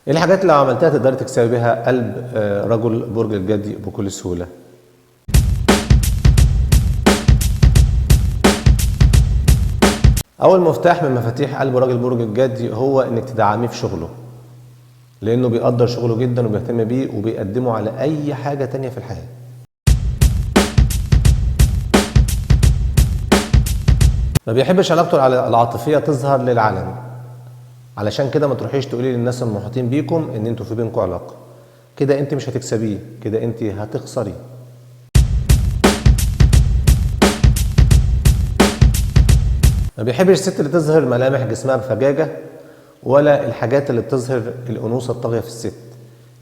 ايه الحاجات اللي لو عملتها تقدري تكسبي بيها قلب رجل برج الجدي بكل سهولة؟ اول مفتاح من مفاتيح قلب راجل برج الجدي هو انك تدعميه في شغله، لانه بيقدر شغله جدا وبيهتم بيه وبيقدمه على اي حاجة تانية في الحياة. ما بيحبش علاقته العاطفية تظهر للعلن، علشان كده ما تروحيش تقولي للناس المحيطين بيكم ان انتوا في بينكم علاقة، كده انت مش هتكسبيه، كده انت هتخسريه. ما بيحبش الست اللي تظهر ملامح جسمها بفجاجة، ولا الحاجات اللي بتظهر الأنوثة الطاغية في الست،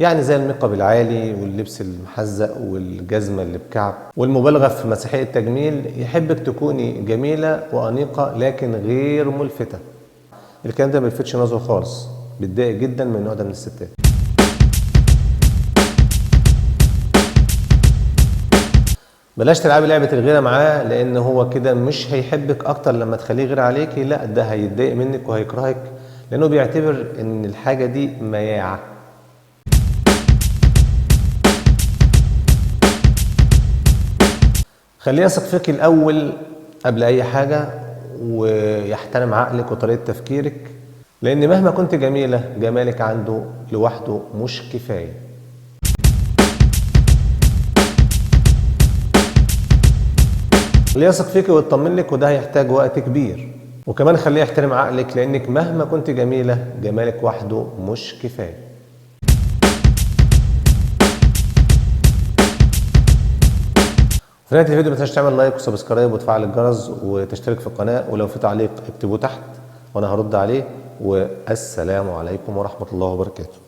يعني زي الميك اب العالي واللبس المحزق والجزمة اللي بكعب والمبالغة في مساحيق التجميل. يحبك تكوني جميلة وأنيقة لكن غير ملفتة. الكلام ده ما بيلفتش نظره خالص، بيتضايق جدا من النوع ده من الستات. بلاش تلعبي لعبة الغيرة معاه، لأن هو كده مش هيحبك أكتر لما تخليه غير عليكي، لا ده هيتضايق منك وهيكرهك، لأنه بيعتبر إن الحاجة دي مياعة. خليه يثق فيك الأول قبل أي حاجة، ويحترم عقلك وطريقة تفكيرك، لأن مهما كنت جميلة جمالك عنده لوحده مش كفاية. خليه يثق فيك ويطمن لك، وده هيحتاج وقت كبير. وكمان خليه يحترم عقلك، لأنك مهما كنت جميلة جمالك وحده مش كفاية. في نهاية الفيديو متنساش تعمل لايك وسبسكرايب وتفعل الجرس وتشترك في القناة، ولو في تعليق اكتبوه تحت وأنا هرد عليه. والسلام عليكم ورحمة الله وبركاته.